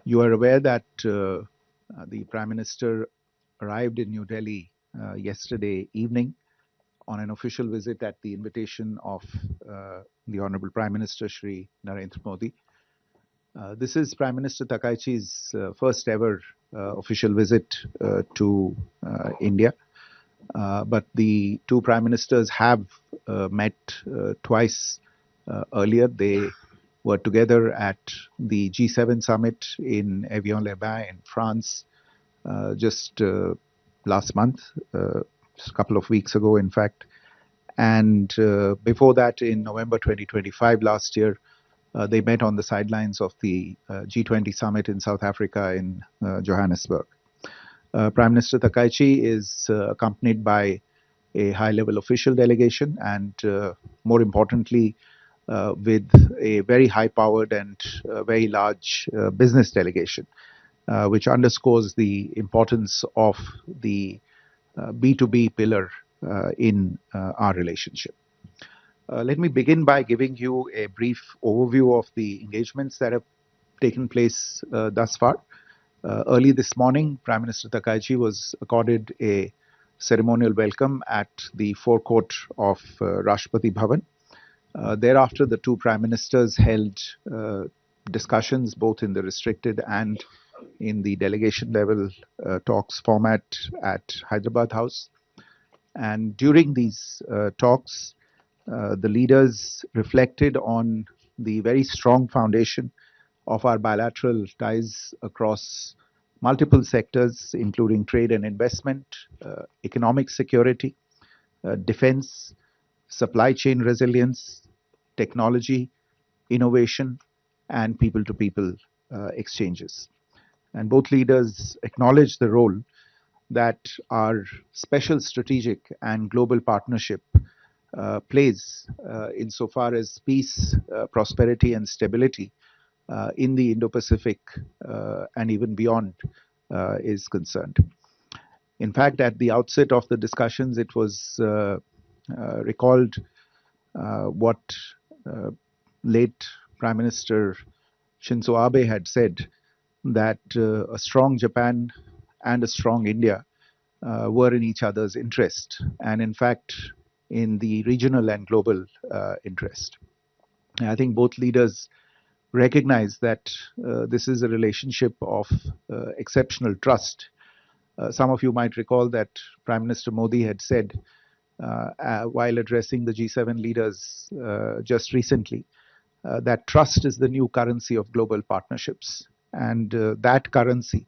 You are aware that the Prime Minister arrived in New Delhi yesterday evening on an official visit at the invitation of the Honorable Prime Minister Shri Narendra Modi. This is Prime Minister Takaichi's first ever official visit to India. But the two prime ministers have met twice earlier. They were together at the G7 summit in Evian-les-Bains in France just last month, just a couple of weeks ago, in fact. And before that, in November 2025, last year, they met on the sidelines of the G20 summit in South Africa in Johannesburg. Prime Minister Takaichi is accompanied by a high-level official delegation and, more importantly, with a very high-powered and very large business delegation, which underscores the importance of the B2B pillar in our relationship. Let me begin by giving you a brief overview of the engagements that have taken place thus far. Early this morning, Prime Minister Takaichi was accorded a ceremonial welcome at the forecourt of Rashtrapati Bhavan. Thereafter, the two prime ministers held discussions both in the restricted and in the delegation level talks format at Hyderabad House. And during these talks, the leaders reflected on the very strong foundation of our bilateral ties across multiple sectors, including trade and investment, economic security, defense, supply chain resilience, technology, innovation, and people-to-people exchanges. And both leaders acknowledged the role that our special strategic and global partnership plays insofar as peace, prosperity, and stability in the Indo-Pacific and even beyond is concerned. In fact, at the outset of the discussions, it was recalled what late Prime Minister Shinzo Abe had said, that a strong Japan and a strong India were in each other's interest, and in fact, in the regional and global interest. And I think both leaders recognize that this is a relationship of exceptional trust. Some of you might recall that Prime Minister Modi had said while addressing the G7 leaders just recently that trust is the new currency of global partnerships. And that currency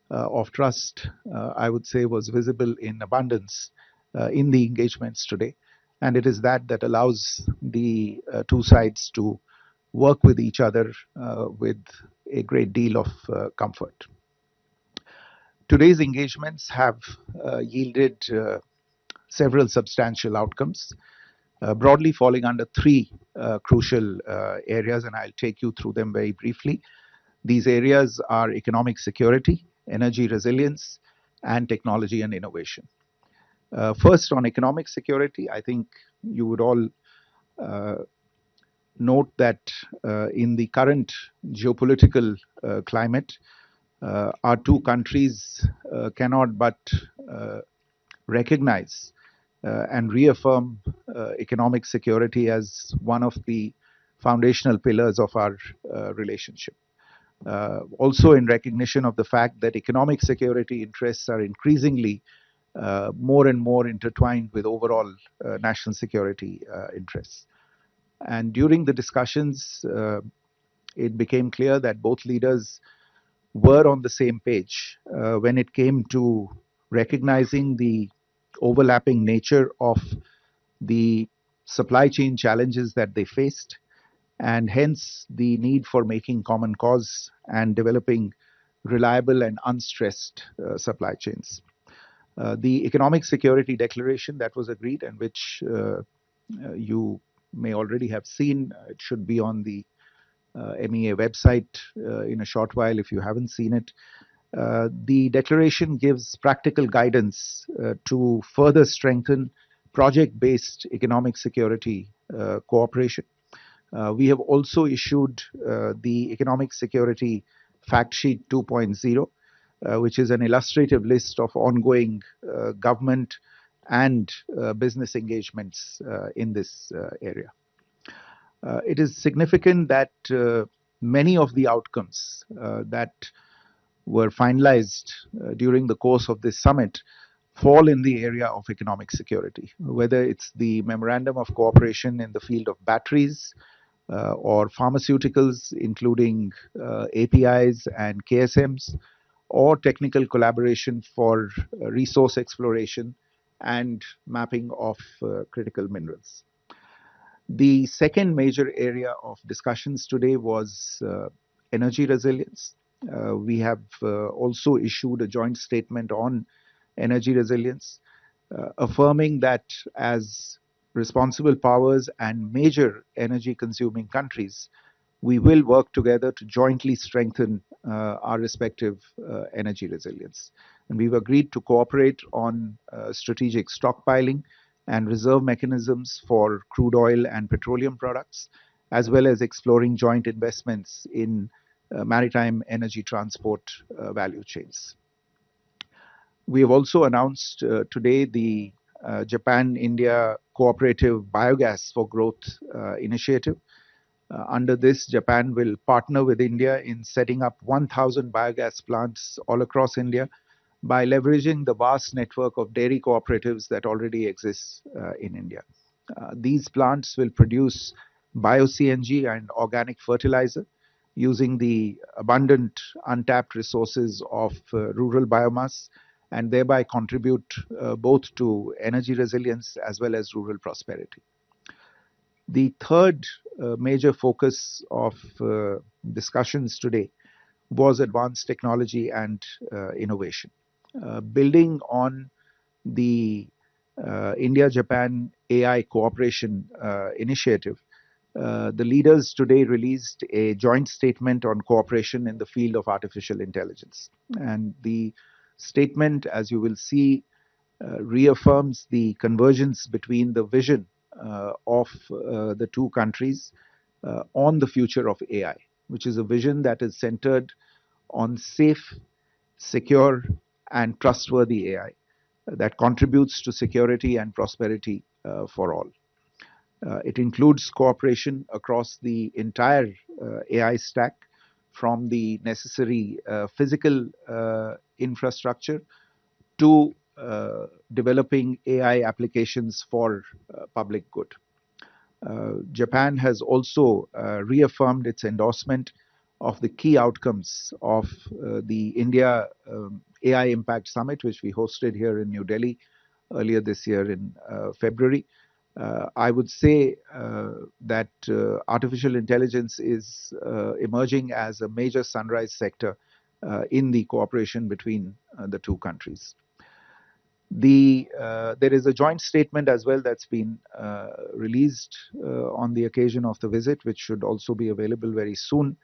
of trust, I would say, was visible in abundance in the engagements today. And it is that that allows the two sides to work with each other with a great deal of comfort. Today's engagements have yielded several substantial outcomes, broadly falling under three crucial areas, and I'll take you through them very briefly. These areas are economic security, energy resilience, and technology and innovation. First, on economic security, I think you would all note that in the current geopolitical climate, our two countries cannot but recognize and reaffirm economic security as one of the foundational pillars of our relationship. Also in recognition of the fact that economic security interests are increasingly more and more intertwined with overall national security interests. And during the discussions, it became clear that both leaders were on the same page when it came to recognizing the overlapping nature of the supply chain challenges that they faced, and hence the need for making common cause and developing reliable and unstressed supply chains. The economic security declaration that was agreed, and which you may already have seen, it should be on the MEA website in a short while if you haven't seen it. The declaration gives practical guidance to further strengthen project-based economic security cooperation. We have also issued the economic security Fact Sheet 2.0, which is an illustrative list of ongoing government and business engagements in this area. It is significant that many of the outcomes that were finalized during the course of this summit fall in the area of economic security, whether it's the memorandum of cooperation in the field of batteries or pharmaceuticals, including APIs and KSMs, or technical collaboration for resource exploration and mapping of critical minerals. The second major area of discussions today was energy resilience. We have also issued a joint statement on energy resilience, affirming that as responsible powers and major energy consuming countries, we will work together to jointly strengthen our respective energy resilience. And we've agreed to cooperate on strategic stockpiling and reserve mechanisms for crude oil and petroleum products, as well as exploring joint investments in maritime energy transport value chains. We have also announced today the Japan-India Cooperative Biogas for Growth initiative. Under this, Japan will partner with India in setting up 1,000 biogas plants all across India by leveraging the vast network of dairy cooperatives that already exists in India. These plants will produce bio-CNG and organic fertilizer using the abundant untapped resources of rural biomass, and thereby contribute both to energy resilience as well as rural prosperity. The third major focus of discussions today was advanced technology and innovation. Building on the India-Japan AI cooperation initiative, the leaders today released a joint statement on cooperation in the field of artificial intelligence. And the statement, as you will see, reaffirms the convergence between the vision of the two countries on the future of AI, which is a vision that is centered on safe, secure, and trustworthy AI that contributes to security and prosperity for all. It includes cooperation across the entire AI stack, from the necessary physical infrastructure to developing AI applications for public good. Japan has also reaffirmed its endorsement of the key outcomes of the India AI Impact Summit, which we hosted here in New Delhi earlier this year in February. I would say that artificial intelligence is emerging as a major sunrise sector in the cooperation between the two countries. There is a joint statement as well that's been released on the occasion of the visit, which should also be available very soon.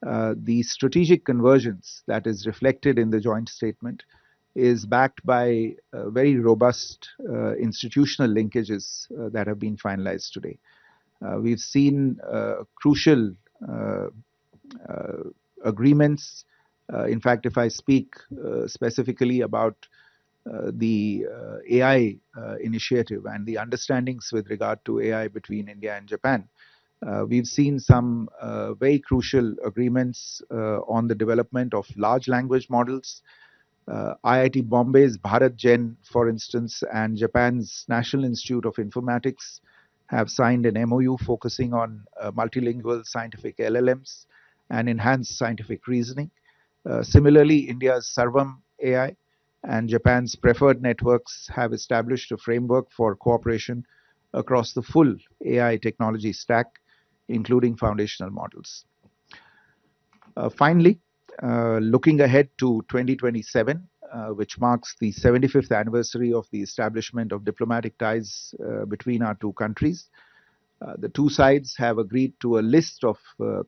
The strategic convergence that is reflected in the joint statement is backed by very robust institutional linkages that have been finalized today. We've seen crucial agreements. In fact, if I speak specifically about the AI initiative and the understandings with regard to AI between India and Japan, we've seen some very crucial agreements on the development of large language models. IIT Bombay's Bharat Gen, for instance, and Japan's National Institute of Informatics have signed an MOU focusing on multilingual scientific LLMs and enhanced scientific reasoning. Similarly, India's Sarvam AI and Japan's Preferred Networks have established a framework for cooperation across the full AI technology stack, including foundational models. Finally, looking ahead to 2027, which marks the 75th anniversary of the establishment of diplomatic ties between our two countries, the two sides have agreed to a list of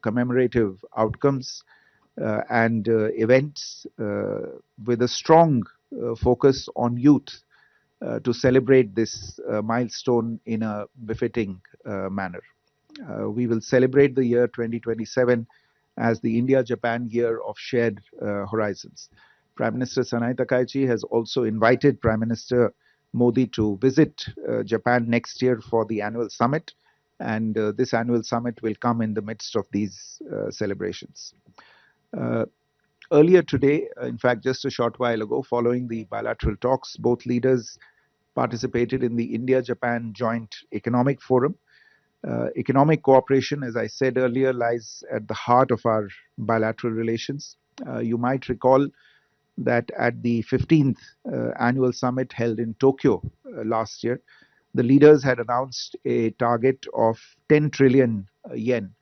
commemorative outcomes and events with a strong focus on youth to celebrate this milestone in a befitting manner. We will celebrate the year 2027 as the India-Japan Year of Shared Horizons. Prime Minister Sanai Takaichi has also invited Prime Minister Modi to visit Japan next year for the annual summit, and this annual summit will come in the midst of these celebrations. Uh, Earlier today, in fact, just a short while ago, following the bilateral talks, both leaders participated in the India Japan Joint Economic Forum. Economic cooperation, as I said earlier, lies at the heart of our bilateral relations. You might recall that at the 15th annual summit held in Tokyo last year, the leaders had announced a target of 10 trillion yen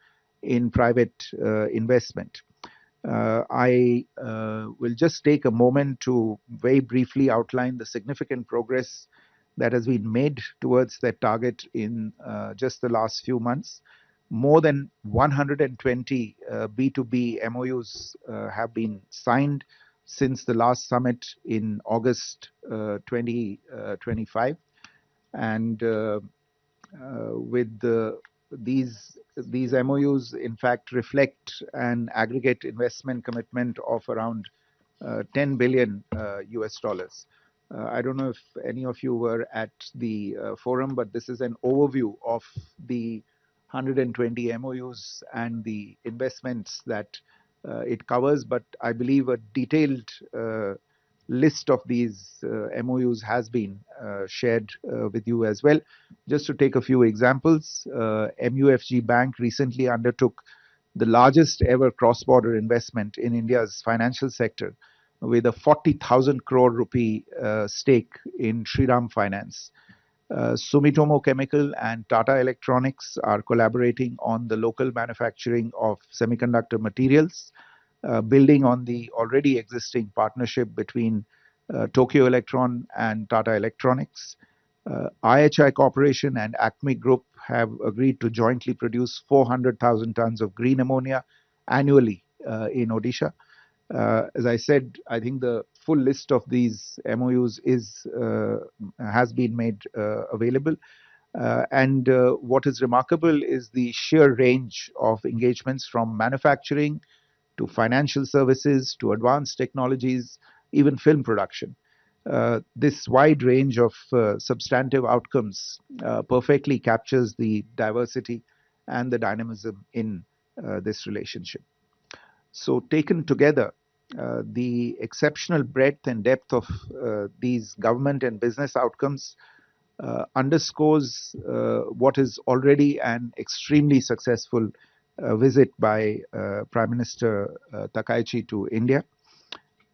in private investment. I will just take a moment to very briefly outline the significant progress that has been made towards that target in just the last few months. More than 120 B2B MOUs have been signed since the last summit in August 2025. And with these MOUs, in fact, reflect an aggregate investment commitment of around 10 billion US dollars. I don't know if any of you were at the forum, but this is an overview of the 120 MOUs and the investments that it covers. But I believe a detailed list of these MOUs has been shared with you as well. Just to take a few examples, MUFG Bank recently undertook the largest ever cross-border investment in India's financial sector with a 40,000 crore rupee stake in Shriram Finance. Sumitomo Chemical and Tata Electronics are collaborating on the local manufacturing of semiconductor materials, building on the already existing partnership between Tokyo Electron and Tata Electronics. IHI Corporation and Acme Group have agreed to jointly produce 400,000 tons of green ammonia annually in Odisha. As I said, I think the full list of these MOUs has been made available. And what is remarkable is the sheer range of engagements from manufacturing to financial services to advanced technologies, even film production. This wide range of substantive outcomes perfectly captures the diversity and the dynamism in this relationship. So, taken together, the exceptional breadth and depth of these government and business outcomes underscores what is already an extremely successful visit by Prime Minister Takaichi to India.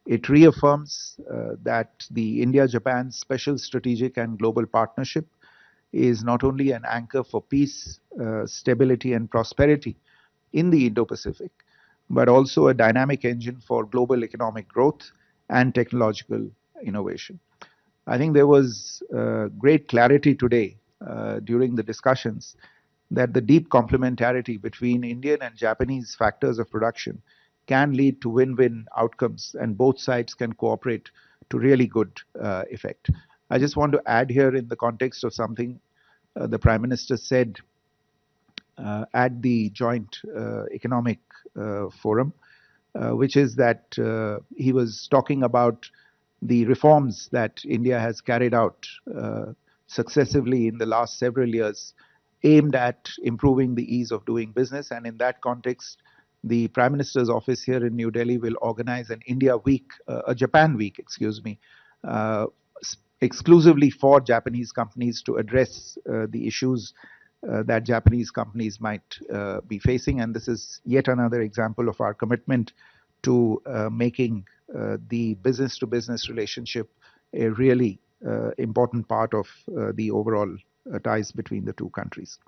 It reaffirms that the India Japan Special Strategic and Global Partnership is not only an anchor for peace, stability, and prosperity in the Indo Pacific, but also a dynamic engine for global economic growth and technological innovation. I think there was great clarity today during the discussions that the deep complementarity between Indian and Japanese factors of production can lead to win-win outcomes, and both sides can cooperate to really good effect. I just want to add here, in the context of something the Prime Minister said at the Joint Economic Forum, which is that he was talking about the reforms that India has carried out successively in the last several years, aimed at improving the ease of doing business. And in that context, the Prime Minister's office here in New Delhi will organize an India week, a Japan week, excuse me, exclusively for Japanese companies to address the issues that Japanese companies might be facing. And this is yet another example of our commitment to making the business to business relationship a really important part of the overall ties between the two countries.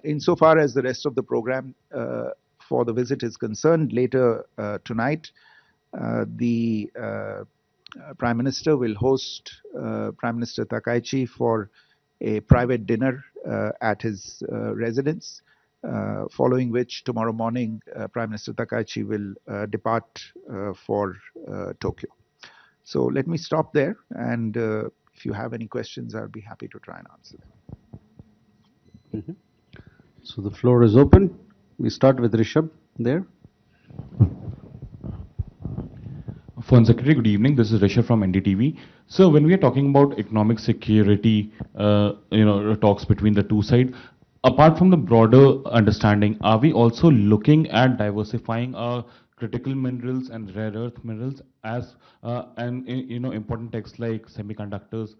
Insofar as the rest of the program for the visit is concerned, later tonight, the Prime Minister will host Prime Minister Takaichi for a private dinner at his residence, following which tomorrow morning Prime Minister Takaichi will depart for Tokyo. So let me stop there, and if you have any questions, I'll be happy to try and answer them. So the floor is open. We start with Rishabh there. Foreign Secretary, good evening. This is Rishabh from NDTV. So when we are talking about economic security, talks between the two sides, apart from the broader understanding, are we also looking at diversifying our critical minerals and rare earth minerals as important texts like semiconductors?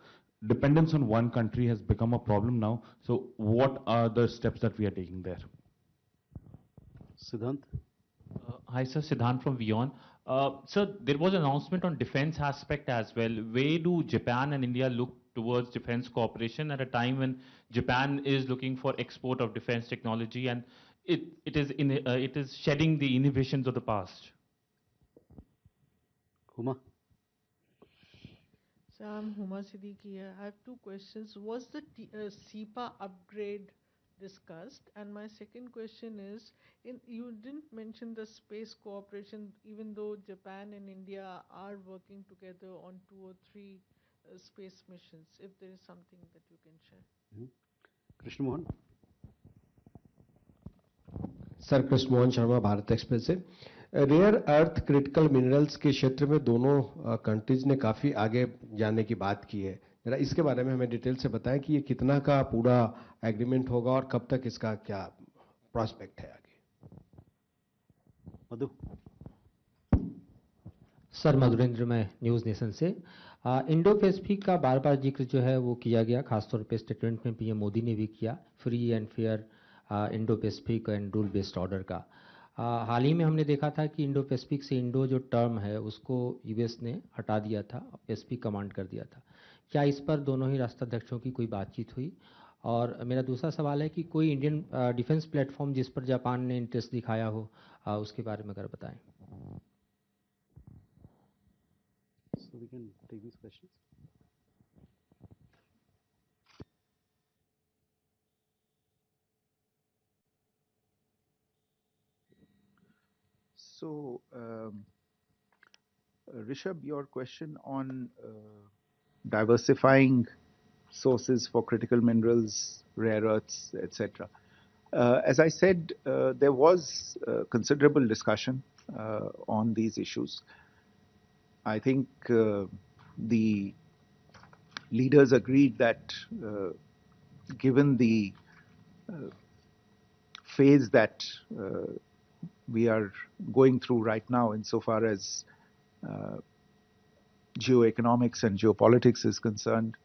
Dependence on one country has become a problem now. So what are the steps that we are taking there? Siddhant? Hi, sir. Siddhant from Vion. Sir, there was an announcement on defense aspect as well. Where do Japan and India look towards defense cooperation at a time when Japan is looking for export of defense technology and it is shedding the inhibitions of the past? Huma? So I'm Huma Siddiqui here. I have two questions. Was the SEPA upgrade discussed? And my second question is, you didn't mention the space cooperation, even though Japan and India are working together on 2 or 3 space missions. If there is something that you can share. Krishna Mohan? Sir Krishna Mohan Sharma Bharat express से rare earth critical minerals के क्षेत्र में दोनों countries ने काफ़ी आगे जाने की बात की है. जरा इसके बारे में हमें डिटेल से बताएं कि ये कितना का पूरा एग्रीमेंट होगा और कब तक इसका क्या प्रॉस्पेक्ट है आगे. मधु? सर मधुरेंद्र मैं न्यूज़ नेशन से. इंडो पैसिफिक का बार बार जिक्र जो है वो किया गया, खासतौर पे स्टेटमेंट में पीएम मोदी ने भी किया, free and fair Indo Pacific and rule based order का. हाल ही में हमने देखा था कि इंडो पैसिफिक से इंडो जो टर्म है उसको यूएस ने हटा दिया था, पैसिफिक कमांड कर दिया था. क्या इस पर दोनों ही राष्ट्राध्यक्षों की कोई बातचीत हुई? और मेरा दूसरा सवाल है कि कोई इंडियन डिफेंस प्लेटफॉर्म जिस पर जापान ने इंटरेस्ट दिखाया हो, उसके बारे में अगर बताएं. So we can take these questions. So, Rishabh, your question on diversifying sources for critical minerals, rare earths, etc. As I said, there was considerable discussion on these issues. I think the leaders agreed that given the phase that we are going through right now, insofar as geoeconomics and geopolitics is concerned,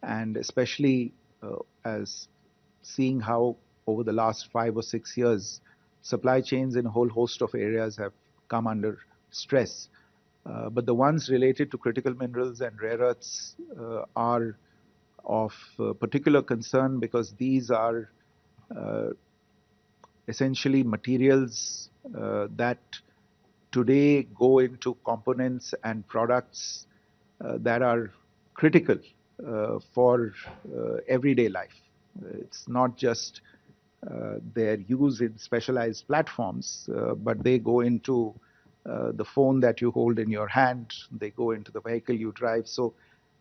and especially as seeing how over the last 5 or 6 years, supply chains in a whole host of areas have come under stress. But the ones related to critical minerals and rare earths are of particular concern because these are essentially materials that today go into components and products that are critical for everyday life. It's not just their use in specialized platforms, but they go into the phone that you hold in your hand, they go into the vehicle you drive. So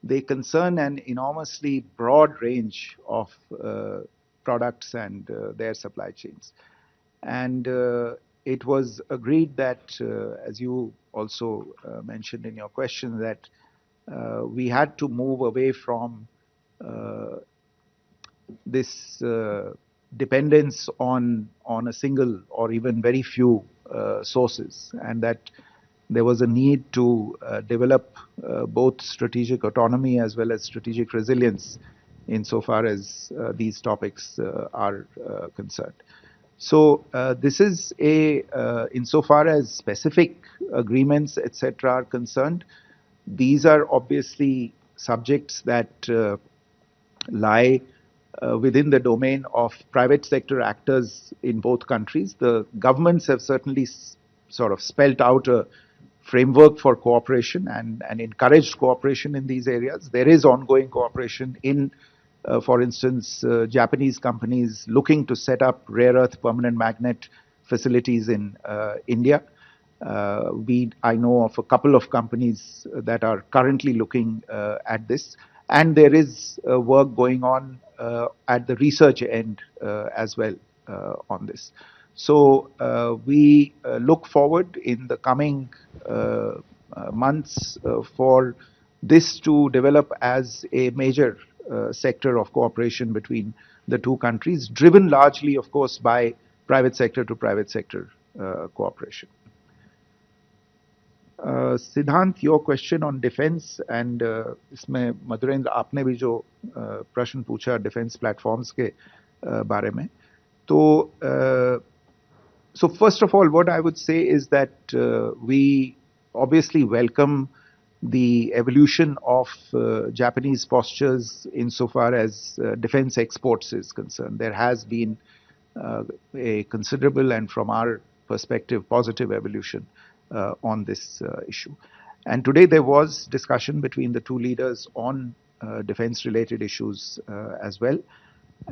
they concern an enormously broad range of products and their supply chains. And it was agreed that, as you also mentioned in your question, that we had to move away from this dependence on a single or even very few sources, and that there was a need to develop both strategic autonomy as well as strategic resilience insofar as these topics are concerned. So this is insofar as specific agreements, etc., are concerned, these are obviously subjects that lie within the domain of private sector actors in both countries. The governments have certainly sort of spelt out a framework for cooperation and encouraged cooperation in these areas. There is ongoing cooperation in, for instance, Japanese companies looking to set up rare earth permanent magnet facilities in India. I know of a couple of companies that are currently looking at this, and there is work going on at the research end as well on this. So we look forward in the coming months for this to develop as a major sector of cooperation between the two countries, driven largely, of course, by private sector to private sector cooperation. सिद्धांत, your question on defense and इसमें मधुरेंद्र आपने भी जो प्रश्न पूछा defence platforms के बारे में, तो so first of all, what I would say is that we obviously welcome the evolution of Japanese postures insofar as defense exports is concerned. There has been a considerable and, from our perspective, positive evolution on this issue. And today there was discussion between the two leaders on defense-related issues as well.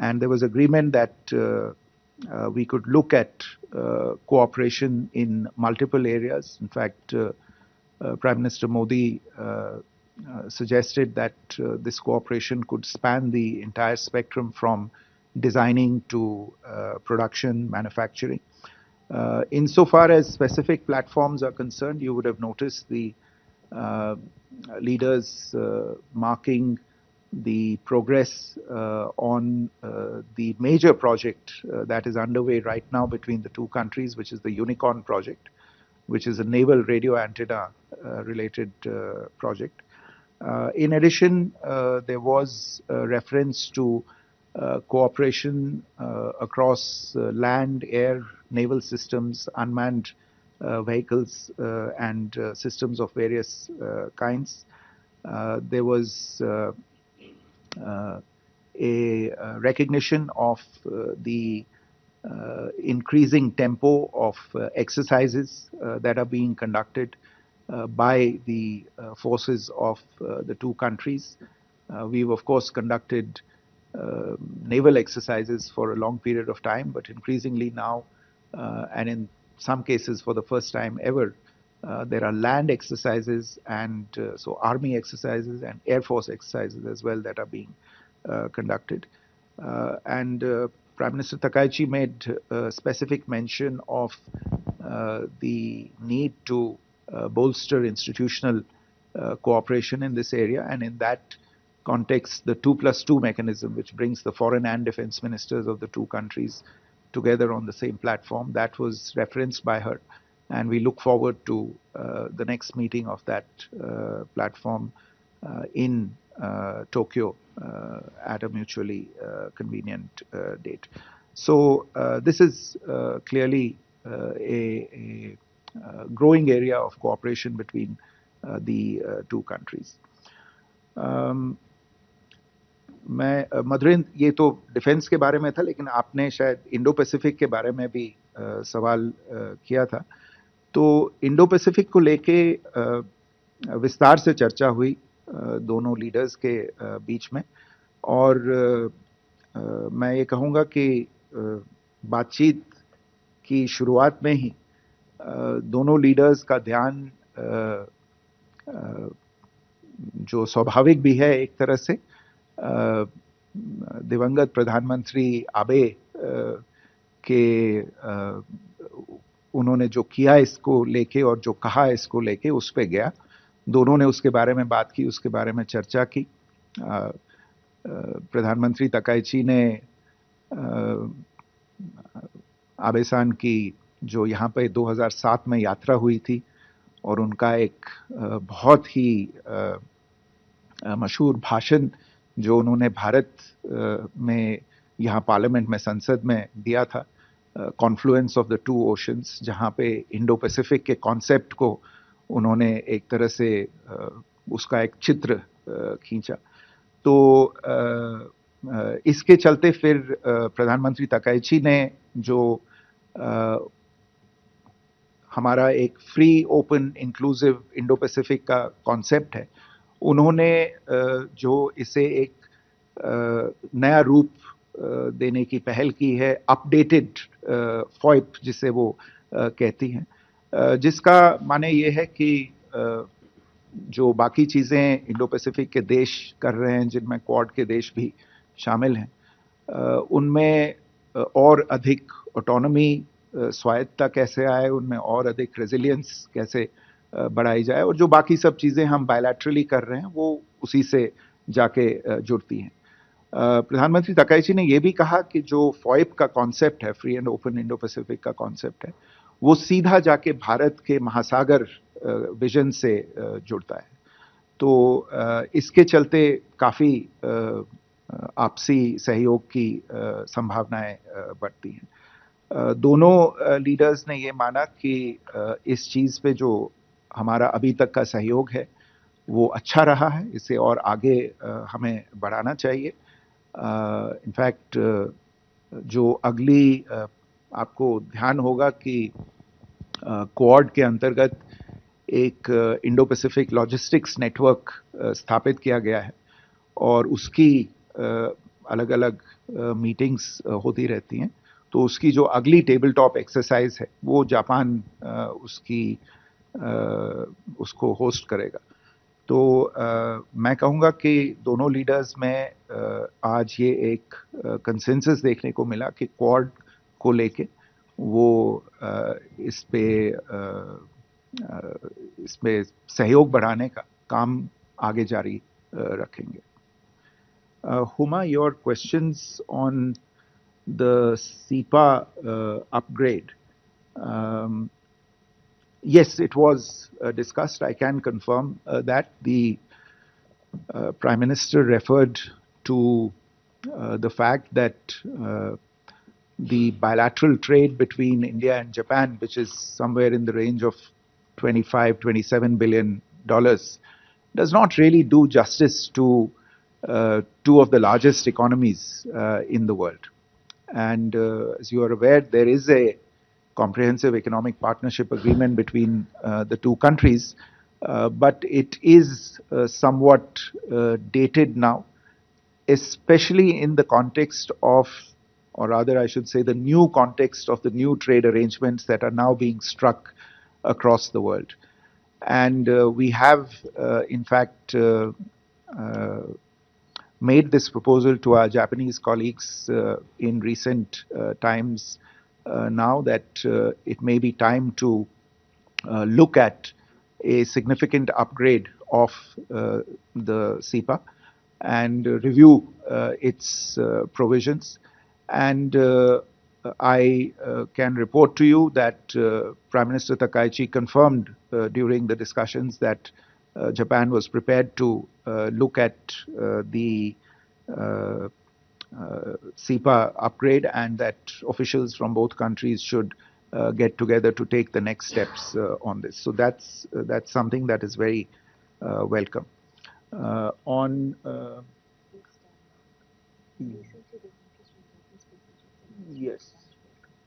And there was agreement that we could look at cooperation in multiple areas. In fact, Prime Minister Modi suggested that this cooperation could span the entire spectrum from designing to production, manufacturing. Insofar as specific platforms are concerned, you would have noticed the leaders marking the progress on the major project that is underway right now between the two countries, which is the Unicorn project, which is a naval radio antenna related project. In addition, there was a reference to cooperation across land, air, naval systems, unmanned vehicles, and systems of various kinds. There was a recognition of the increasing tempo of exercises that are being conducted by the forces of the two countries. We've of course conducted naval exercises for a long period of time, but increasingly now, and in some cases for the first time ever, there are land exercises and so army exercises and air force exercises as well that are being conducted. And Prime Minister Takaichi made specific mention of the need to bolster institutional cooperation in this area, and in that context, the 2+2 mechanism, which brings the foreign and defense ministers of the two countries together on the same platform, that was referenced by her. And we look forward to the next meeting of that platform in Tokyo at a mutually convenient date. So this is clearly a growing area of cooperation between the two countries. मैं मधुरेंद्र, ये तो defence के बारे में था, लेकिन आपने शायद इंडो पैसिफिक के बारे में भी सवाल किया था. तो इंडो पैसिफिक को लेके विस्तार से चर्चा हुई दोनों लीडर्स के बीच में, और मैं ये कहूँगा कि बातचीत की शुरुआत में ही दोनों लीडर्स का ध्यान, जो स्वाभाविक भी है एक तरह से, दिवंगत प्रधानमंत्री आबे के उन्होंने जो किया इसको लेके और जो कहा इसको लेके, उस पे गया. दोनों ने उसके बारे में बात की, उसके बारे में चर्चा की. प्रधानमंत्री तकाइची ने आबे-सान की जो यहाँ पे 2007 में यात्रा हुई थी और उनका एक बहुत ही मशहूर भाषण जो उन्होंने भारत में यहाँ पार्लियामेंट में संसद में दिया था, Confluence of the two oceans, जहाँ पे इंडो पैसिफिक के कॉन्सेप्ट को उन्होंने एक तरह से उसका एक चित्र खींचा. तो इसके चलते फिर प्रधानमंत्री तकाइची ने जो हमारा एक free, open, inclusive Indo Pacific का कॉन्सेप्ट है, उन्होंने जो इसे एक नया रूप देने की पहल की है, अपडेटेड फॉइप जिसे वो कहती हैं, जिसका माने ये है कि जो बाकी चीज़ें इंडो पैसिफिक के देश कर रहे हैं, जिनमें क्वाड के देश भी शामिल हैं, उनमें और अधिक ऑटोनॉमी स्वायत्तता कैसे आए, उनमें और अधिक रेजिलियंस कैसे बढ़ाई जाए, और जो बाकी सब चीज़ें हम बायलैटरली कर रहे हैं वो उसी से जाके जुड़ती हैं। प्रधानमंत्री तकाईची ने यह भी कहा कि जो फॉइप का कॉन्सेप्ट है, free and open Indo Pacific का कॉन्सेप्ट है, वो सीधा जाके भारत के महासागर विजन से जुड़ता है। तो इसके चलते काफ़ी आपसी सहयोग की संभावनाएं बढ़ती हैं। दोनों लीडर्स ने ये माना कि इस चीज़ पे जो हमारा अभी तक का सहयोग है वो अच्छा रहा है, इसे और आगे हमें बढ़ाना चाहिए। इनफैक्ट जो अगली आपको ध्यान होगा कि क्वाड के अंतर्गत एक इंडो पैसिफिक लॉजिस्टिक्स नेटवर्क स्थापित किया गया है, और उसकी अलग अलग मीटिंग्स होती रहती हैं। तो उसकी जो अगली टेबल टॉप एक्सरसाइज है वो जापान उसको होस्ट करेगा। तो मैं कहूँगा कि दोनों लीडर्स में आज ये एक कंसेंसस देखने को मिला कि क्वाड को लेके वो इसमें सहयोग बढ़ाने का काम आगे जारी रखेंगे। Huma, your questions on the SEPA upgrade. Yes, it was discussed. I can confirm that the Prime Minister referred to the fact that the bilateral trade between India and Japan, which is somewhere in the range of $27 billion, does not really do justice to two of the largest economies in the world. And as you are aware, there is a comprehensive economic partnership agreement between the two countries, but it is somewhat dated now, especially in the context of, or rather I should say, the new context of the new trade arrangements that are now being struck across the world. And we have, in fact, made this proposal to our Japanese colleagues in recent times now that it may be time to look at a significant upgrade of the SEPA and review its provisions. And I can report to you that Prime Minister Takaichi confirmed during the discussions that Japan was prepared to look at the SEPA upgrade, and that officials from both countries should get together to take the next steps on this. So that's something that is very welcome. Yes,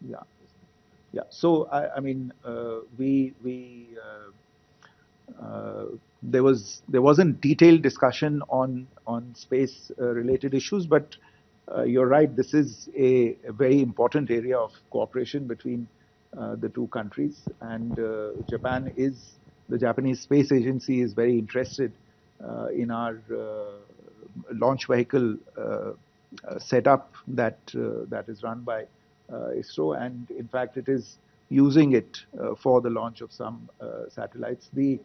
yeah. So I mean, there wasn't detailed discussion on space related issues, but you're right. This is a very important area of cooperation between the two countries, and the Japanese Space Agency is very interested in our launch vehicle setup that is run by ISRO, and in fact it is using it for the launch of some satellites. They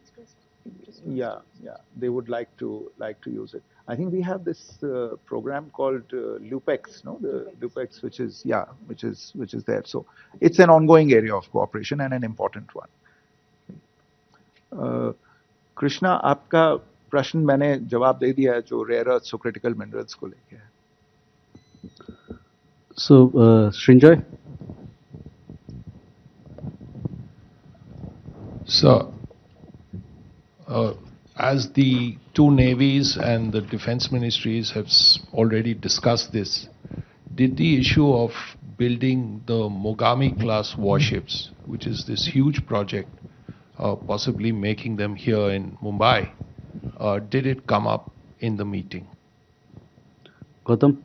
would like to use it. I think we have this program called LUPEX, no, the LUPEX, which is there. So it's an ongoing area of cooperation and an important one. Krishna, आपका प्रश्न मैंने जवाब दे दिया है जो rare earth critical minerals को लेके है. So, Srinjoy. So, as the two navies and the defense ministries have already discussed this, did the issue of building the Mogami class warships, which is this huge project, possibly making them here in Mumbai, did it come up in the meeting? Gautam.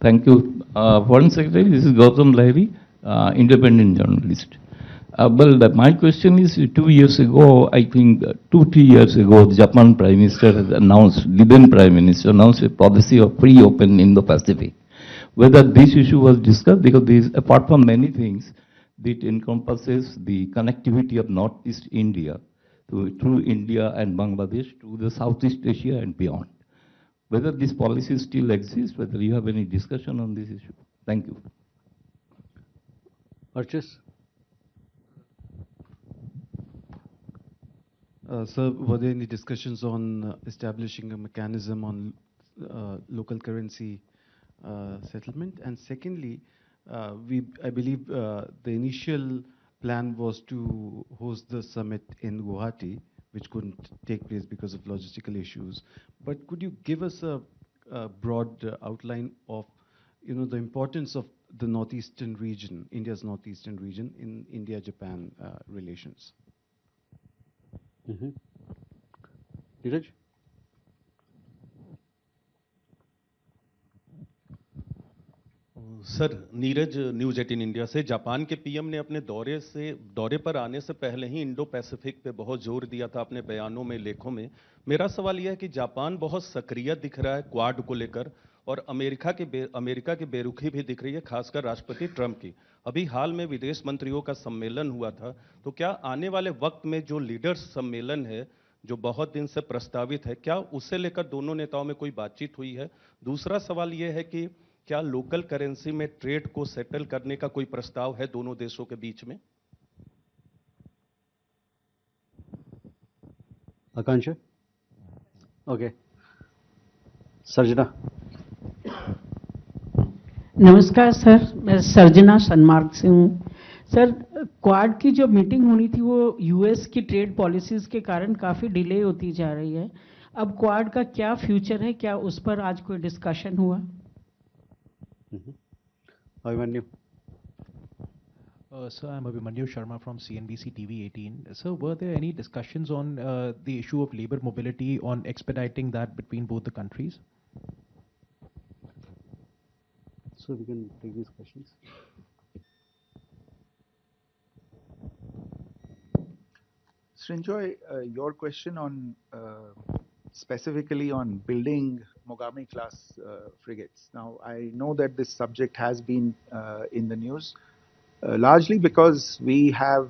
Thank you. Foreign Secretary, this is Gautam Lahiri, independent journalist. My question is, 2 years ago, I think 2-3 years ago, the Japan Prime Minister has announced, Libyan Prime Minister announced a policy of free open Indo-Pacific. whether this issue was discussed, because this, apart from many things, it encompasses the connectivity of Northeast India through India and Bangladesh to the Southeast Asia and beyond. Whether this policy still exists, whether you have any discussion on this issue. Thank you. Archis? Sir, were there any discussions on establishing a mechanism on local currency settlement? And secondly, I believe the initial plan was to host the summit in Guwahati, which couldn't take place because of logistical issues. But could you give us a broad outline of, the importance of the northeastern region, India's northeastern region, in India-Japan relations? Neeraj? Sir, Neeraj news 18 India से। Japan के PM ने अपने दौरे पर आने से पहले ही Indo Pacific पे बहुत जोर दिया था अपने बयानों में, लेखों में। मेरा सवाल यह है कि जापान बहुत सक्रिय दिख रहा है क्वाड को लेकर, और अमेरिका की बेरुखी भी दिख रही है, खासकर राष्ट्रपति ट्रंप की। अभी हाल में विदेश मंत्रियों का सम्मेलन हुआ था, तो क्या आने वाले वक्त में जो लीडर्स सम्मेलन है, जो बहुत दिन से प्रस्तावित है, क्या उसे लेकर दोनों नेताओं में कोई बातचीत हुई है? दूसरा सवाल यह है कि क्या लोकल करेंसी में ट्रेड को सेटल करने का कोई प्रस्ताव है दोनों देशों के बीच में? Akansha? Okay. Sarjana? नमस्कार सर, मैं सर्जना सन्मार्ग से हूँ। सर, क्वाड की जो मीटिंग होनी थी वो यूएस की ट्रेड पॉलिसीज़ के कारण काफ़ी डिले होती जा रही है। अब क्वाड का क्या फ्यूचर है, क्या उस पर आज कोई डिस्कशन हुआ? Abhimanyu? Sir, I'm Abhimanyu Sharma from CNBC TV 18. Sir, were there any discussions on the issue of labor mobility, on expediting that between both the countries? So we can take these questions. Srinjoy, your question on specifically on building Mogami class frigates. Now, I know that this subject has been in the news, largely because we have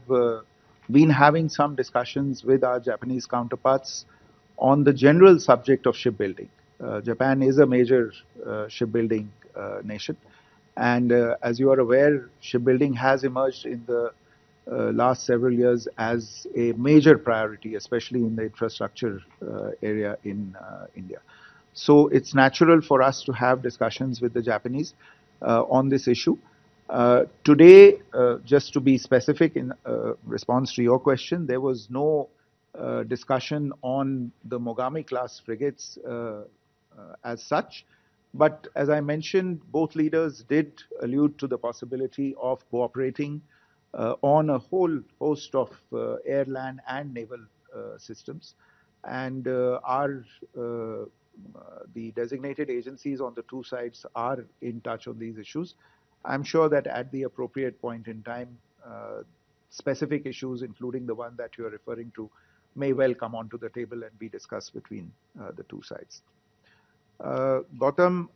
been having some discussions with our Japanese counterparts on the general subject of shipbuilding. Japan is a major shipbuilding nation, and as you are aware, shipbuilding has emerged in the last several years as a major priority, especially in the infrastructure area in India. So it's natural for us to have discussions with the Japanese on this issue. Today, just to be specific in response to your question, there was no discussion on the Mogami class frigates as such. But as I mentioned, both leaders did allude to the possibility of cooperating on a whole host of air, land, and naval systems. And the designated agencies on the two sides are in touch on these issues. I'm sure that at the appropriate point in time, specific issues, including the one that you're referring to, may well come onto the table and be discussed between the two sides. Gautam,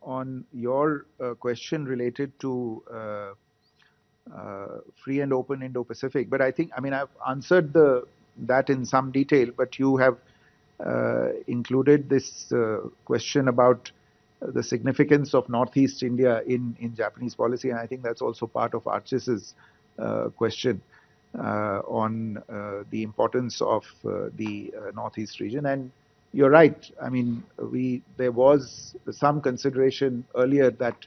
on your question related to free and open Indo-Pacific, but I mean, I've answered that in some detail, but you have included this question about the significance of Northeast India in Japanese policy, and I think that's also part of Archis's question on the importance of the Northeast region. And you're right. I mean, there was some consideration earlier that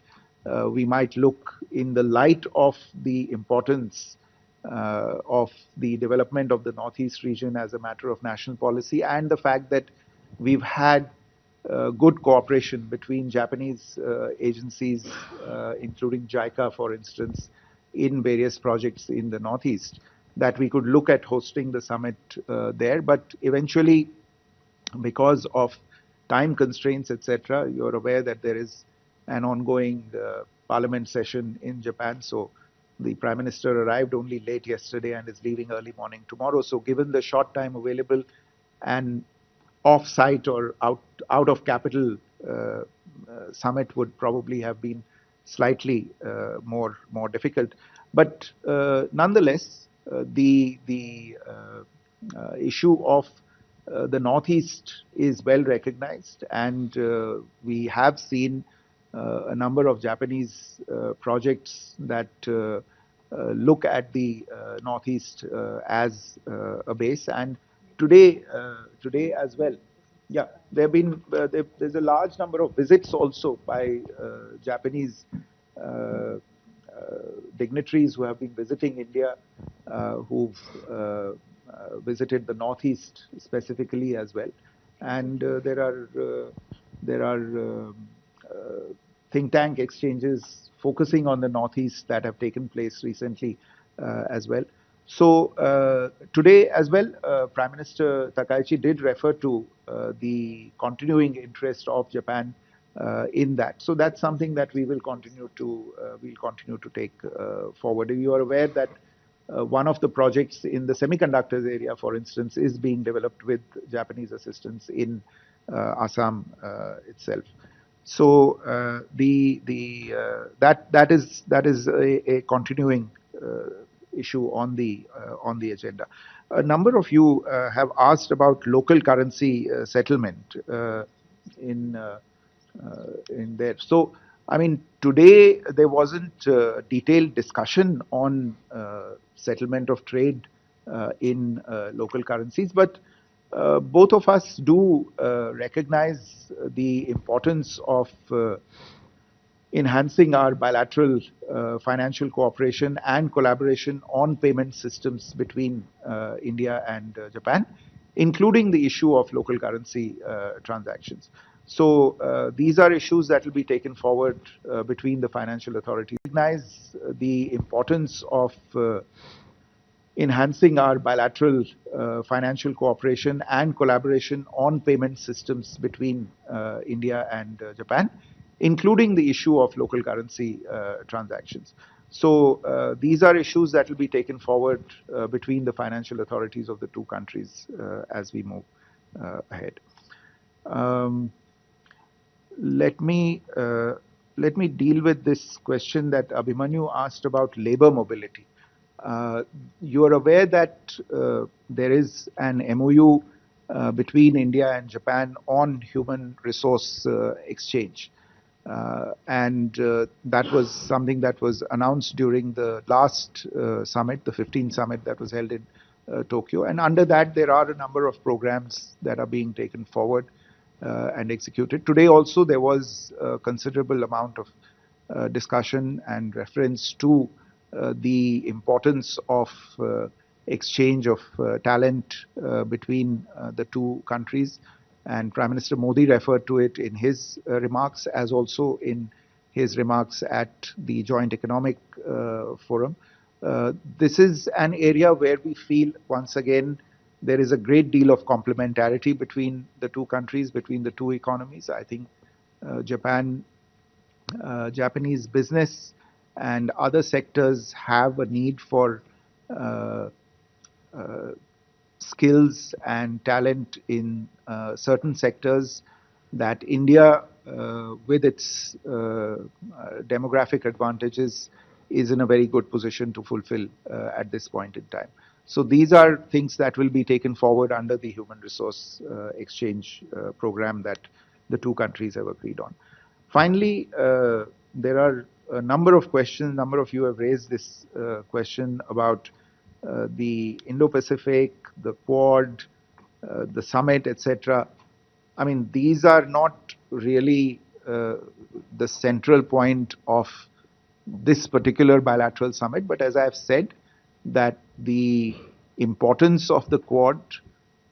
we might look in the light of the importance of the development of the Northeast region as a matter of national policy, and the fact that we've had good cooperation between Japanese agencies, including JICA, for instance, in various projects in the Northeast, that we could look at hosting the summit there. But eventually, because of time constraints, etc., you're aware that there is an ongoing parliament session in Japan. So the Prime Minister arrived only late yesterday and is leaving early morning tomorrow. So given the short time available and off-site or out of capital summit would probably have been slightly more difficult. But nonetheless, the issue of the Northeast is well recognized, and we have seen a number of Japanese projects that look at the Northeast as a base. And today as well, yeah, there's a large number of visits also by Japanese dignitaries who have been visiting India, who've visited the Northeast specifically as well. And there are think tank exchanges focusing on the Northeast that have taken place recently as well. So today as well, Prime Minister Takaichi did refer to the continuing interest of Japan in that. So that's something that we will continue to take forward. You are aware that one of the projects in the semiconductors area, for instance, is being developed with Japanese assistance in Assam itself. So that is a continuing issue on the agenda. A number of you have asked about local currency settlement in there. So, I mean, today there wasn't detailed discussion on settlement of trade in local currencies, but both of us do recognize the importance of enhancing our bilateral financial cooperation and collaboration on payment systems between India and Japan, including the issue of local currency transactions. So these are issues that will be taken forward between the financial authorities. Recognize the importance of enhancing our bilateral financial cooperation and collaboration on payment systems between India and Japan, including the issue of local currency transactions. So these are issues that will be taken forward between the financial authorities of the two countries as we move ahead. Let me deal with this question that Abhimanyu asked about labor mobility. You are aware that there is an MOU between India and Japan on human resource exchange. And that was something that was announced during the last summit, the 15th summit that was held in Tokyo. And under that, there are a number of programs that are being taken forward and executed. Today also, there was a considerable amount of discussion and reference to the importance of exchange of talent between the two countries. And Prime Minister Modi referred to it in his remarks, as also in his remarks at the Joint Economic Forum. This is an area where we feel, once again, there is a great deal of complementarity between the two countries, between the two economies. I think Japanese business and other sectors have a need for skills and talent in certain sectors that India, with its demographic advantages, is in a very good position to fulfill at this point in time. So these are things that will be taken forward under the human resource exchange program that the two countries have agreed on. Finally, there are a number of questions. A number of you have raised this question about the Indo-Pacific, the Quad, the summit, etc. I mean, these are not really the central point of this particular bilateral summit, but as I have said, that the importance of the Quad,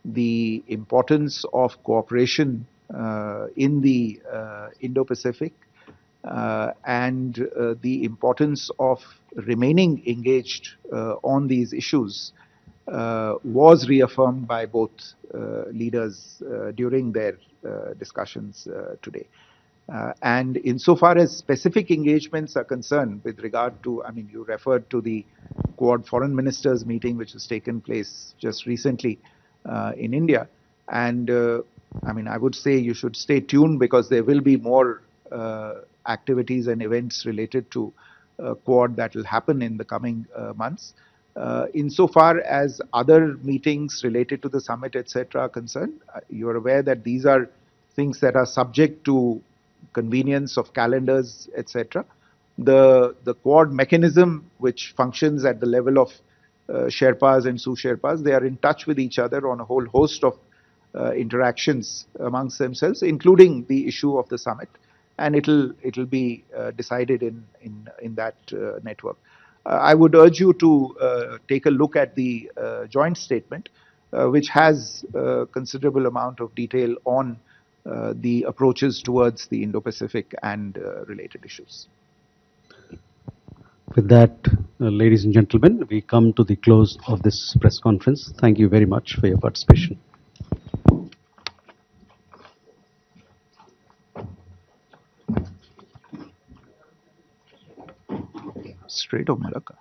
the importance of cooperation in the Indo-Pacific, and the importance of remaining engaged on these issues was reaffirmed by both leaders during their discussions today. And insofar as specific engagements are concerned with regard to, I mean, you referred to the Quad Foreign Ministers meeting, which has taken place just recently in India. And I mean, I would say you should stay tuned, because there will be more activities and events related to Quad that will happen in the coming months. Insofar as other meetings related to the summit, etc., are concerned, you are aware that these are things that are subject to convenience of calendars, etc. The Quad mechanism, which functions at the level of Sherpas and Sous-Sherpas, they are in touch with each other on a whole host of interactions amongst themselves, including the issue of the summit, and it'll be decided in that network. I would urge you to take a look at the joint statement, which has a considerable amount of detail on the approaches towards the Indo-Pacific and related issues. With that, ladies and gentlemen, we come to the close of this press conference. Thank you very much for your participation. Straight of Malacca.